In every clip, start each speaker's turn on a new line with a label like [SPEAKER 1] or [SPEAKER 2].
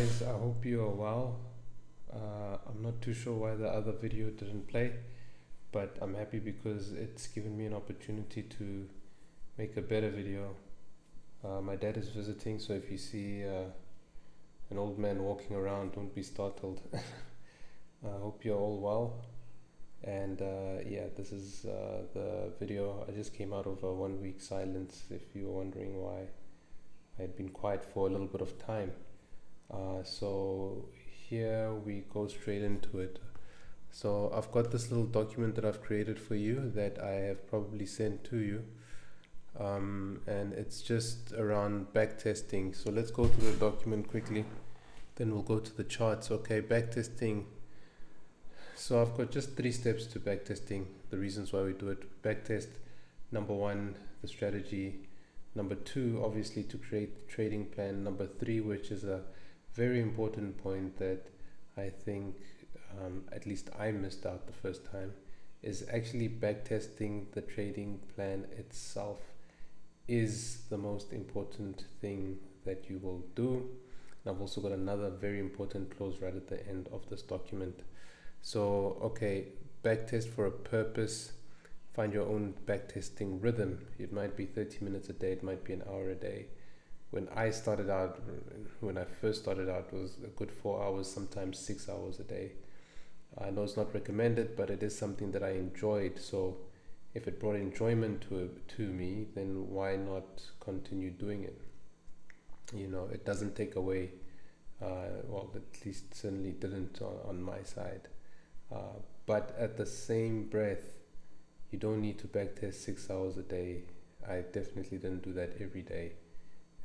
[SPEAKER 1] guys, I hope you are well. I'm not too sure why the other video didn't play, but I'm happy because it's given me an opportunity to make a better video. My dad is visiting, so if you see an old man walking around, don't be startled. I hope you're all well. And yeah, this is the video. I just came out of a 1 week silence, if you were wondering why I had been quiet for a little bit of time. So here we go straight into it. So I've got this little document that I've created for you that I have probably sent to you, and it's just around backtesting. So let's go through the document quickly, then we'll go to the charts. Okay, backtesting. So I've got just 3 steps to backtesting, the reasons why we do it. Backtest, number 1, the strategy. Number 2, obviously, to create the trading plan. Number 3, which is a very important point that I think at least I missed out the first time, is actually backtesting the trading plan itself is the most important thing that you will do. And I've also got another very important clause right at the end of this document. So, okay, backtest for a purpose. Find your own backtesting rhythm. It might be 30 minutes a day, it might be an hour a day. When I first started out, it was a good 4 hours, sometimes 6 hours a day. I know it's not recommended, but it is something that I enjoyed. So if it brought enjoyment to me, then why not continue doing it? You know, it doesn't take away, well, at least certainly didn't on my side. But at the same breath, you don't need to backtest 6 hours a day. I definitely didn't do that every day,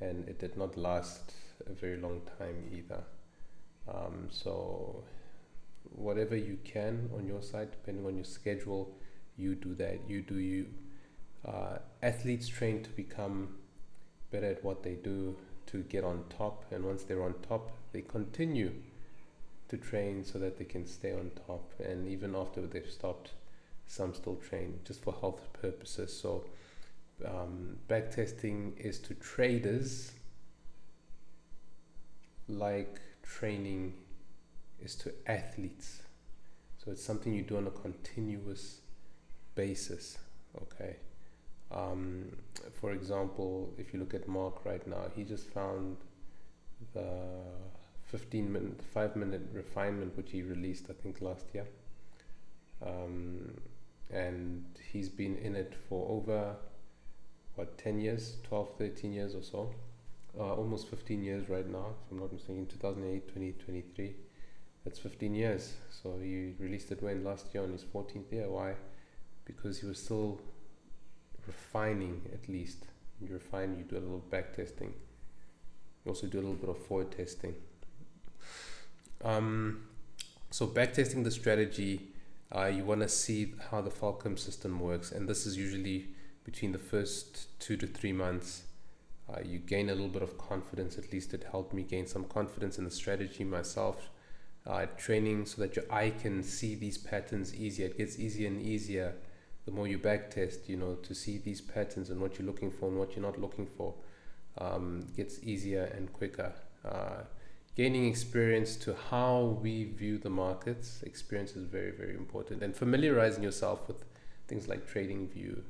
[SPEAKER 1] and it did not last a very long time either. So whatever you can on your side, depending on your schedule, you do that. You do you. Athletes train to become better at what they do, to get on top, and once they're on top, they continue to train so that they can stay on top. And even after they've stopped, some still train just for health purposes. So backtesting is to traders like training is to athletes. So it's something you do on a continuous basis. Okay. For example, if you look at Mark right now, he just found the 5-minute refinement, which he released, I think, last year. And he's been in it for over 10 years, 12, 13 years or so, almost 15 years right now, if I'm not mistaken. 2008, 2023, that's 15 years. So he released it last year on his 14th year. Why? Because he was still refining. At least you refine, you do a little back testing, you also do a little bit of forward testing. So backtesting the strategy, you want to see how the Falcon system works, and this is usually between the first 2 to 3 months. You gain a little bit of confidence. At least it helped me gain some confidence in the strategy myself. Training so that your eye can see these patterns easier. It gets easier and easier the more you backtest, to see these patterns and what you're looking for and what you're not looking for. Gets easier and quicker. Gaining experience to how we view the markets. Experience is very, very important. And familiarizing yourself with things like TradingView,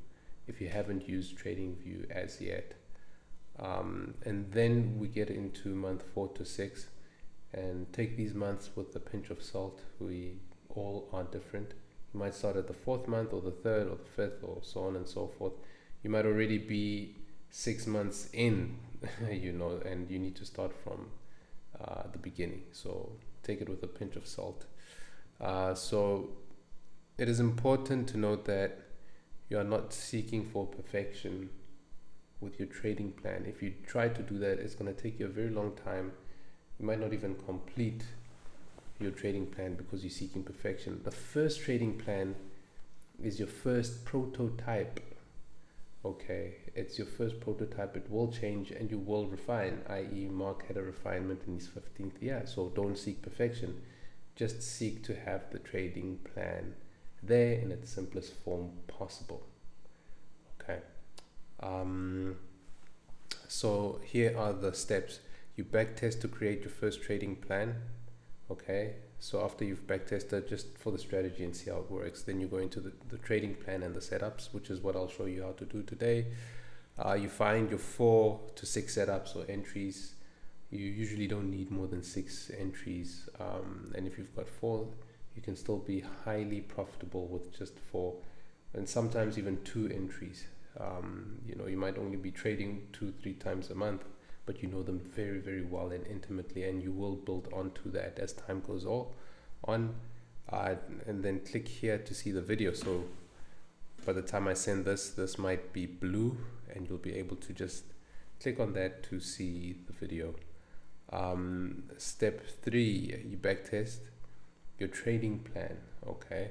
[SPEAKER 1] if you haven't used TradingView as yet. And then we get into month 4 to 6, and take these months with a pinch of salt. We all are different. You might start at the 4th month or the 3rd or the 5th or so on and so forth. You might already be 6 months in, and you need to start from the beginning. So take it with a pinch of salt. So it is important to note that you are not seeking for perfection with your trading plan. If you try to do that, it's going to take you a very long time. You might not even complete your trading plan because you're seeking perfection. The first trading plan is your first prototype. Okay, it's your first prototype. It will change and you will refine, i.e. Mark had a refinement in his 15th year. So don't seek perfection. Just seek to have the trading plan there in its simplest form possible. Okay. So here are the steps. You backtest to create your first trading plan. Okay, so after you've backtested just for the strategy and see how it works, then you go into the trading plan and the setups, which is what I'll show you how to do today. You find your 4 to 6 setups or entries. You usually don't need more than 6 entries, and if you've got 4, you can still be highly profitable with just 4, and sometimes even 2 entries. You might only be trading 2-3 times a month, but you know them very, very well and intimately, and you will build onto that as time goes on. And then click here to see the video. So by the time I send this might be blue, and you'll be able to just click on that to see the video. Step 3, you backtest your trading plan. Okay,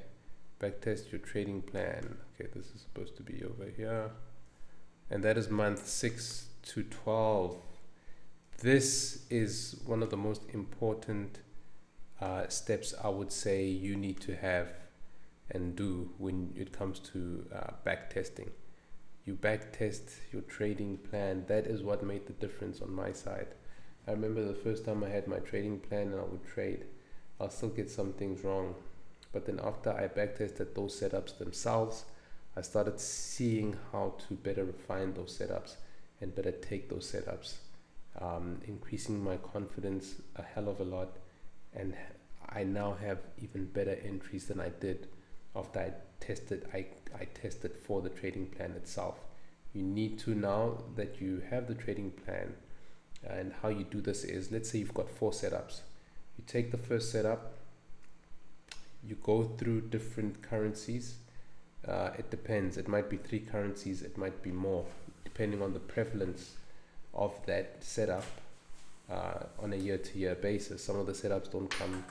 [SPEAKER 1] backtest your trading plan. Okay, this is supposed to be over here, and that is month 6 to 12. This is one of the most important steps I would say you need to have and do when it comes to backtesting. You backtest your trading plan. That is what made the difference on my side. I remember the first time I had my trading plan and I would trade, I'll still get some things wrong. But then after I backtested those setups themselves, I started seeing how to better refine those setups and better take those setups, increasing my confidence a hell of a lot. And I now have even better entries than I did after I tested for the trading plan itself. You need to, now that you have the trading plan, and how you do this is, let's say you've got 4 setups. You take the first setup, you go through different currencies. It depends. It might be 3 currencies, it might be more, depending on the prevalence of that setup on a year-to-year basis. Some of the setups don't come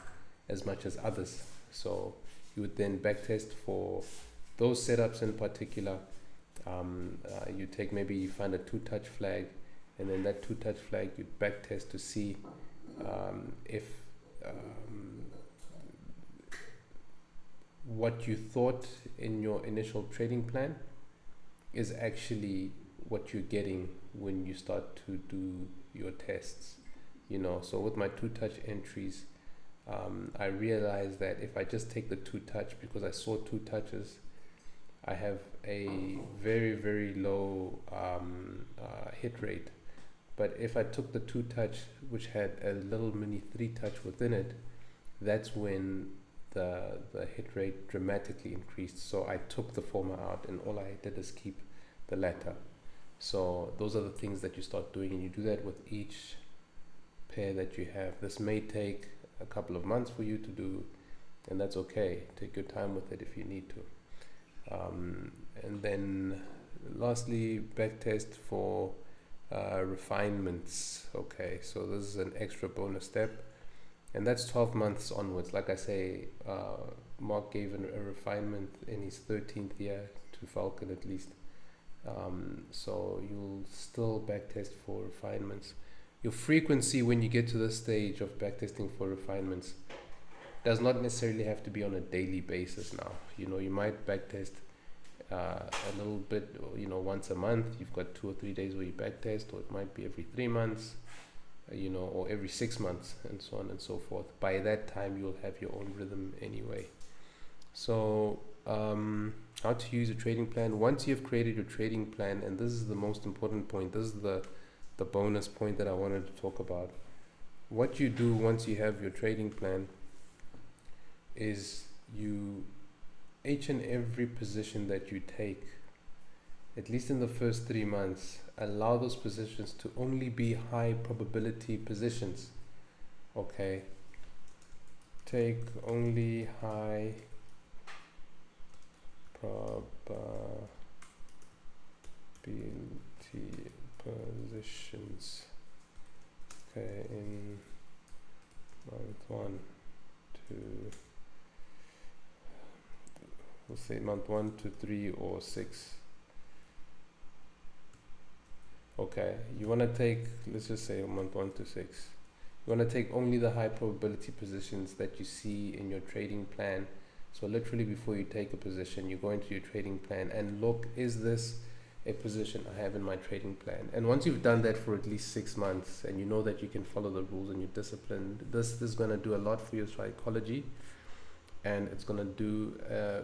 [SPEAKER 1] as much as others. So you would then backtest for those setups in particular. You take, maybe you find a 2-touch flag, and then that 2-touch flag you backtest to see if what you thought in your initial trading plan is actually what you're getting when you start to do your tests. So with my 2-touch entries, I realized that if I just take the 2-touch, because I saw 2 touches, I have a very, very low hit rate. But if I took the 2-touch, which had a little mini 3-touch within it, that's when the hit rate dramatically increased. So I took the former out, and all I did is keep the latter. So those are the things that you start doing, and you do that with each pair that you have. This may take a couple of months for you to do, and that's okay. Take your time with it if you need to. And then lastly, backtest for refinements. Okay, so this is an extra bonus step, and that's 12 months onwards. Like I say, Mark gave a refinement in his 13th year to Falcon at least. So you'll still backtest for refinements. Your frequency when you get to this stage of backtesting for refinements does not necessarily have to be on a daily basis now. You might backtest a little bit, once a month. You've got 2 or 3 days where you backtest, or it might be every 3 months, or every 6 months, and so on and so forth. By that time, you'll have your own rhythm anyway. So how to use a trading plan. Once you've created your trading plan, and this is the most important point, this is the bonus point that I wanted to talk about. What you do once you have your trading plan is each and every position that you take, at least in the first 3 months, allow those positions to only be high probability positions. Okay, take only high probability positions. Okay, in month 1 to, we'll say month 1 to 3 or 6. Okay, you want to take, let's just say month 1 to 6. You want to take only the high probability positions that you see in your trading plan. So literally before you take a position, you go into your trading plan and look, is this a position I have in my trading plan. And once you've done that for at least 6 months and you know that you can follow the rules and you're disciplined, this is going to do a lot for your psychology, and it's going to do a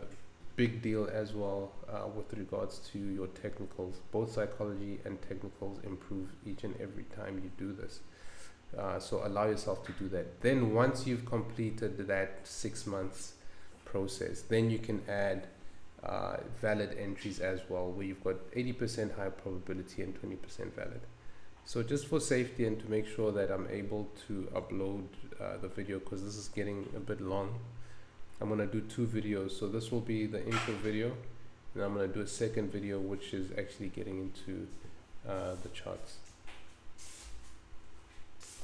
[SPEAKER 1] big deal as well with regards to your technicals. Both psychology and technicals improve each and every time you do this. So allow yourself to do that. Then once you've completed that 6 months process, then you can add valid entries as well, where you've got 80% high probability and 20% valid. So just for safety and to make sure that I'm able to upload the video, because this is getting a bit long, I'm going to do 2 videos. So this will be the intro video, and I'm going to do a second video which is actually getting into the charts.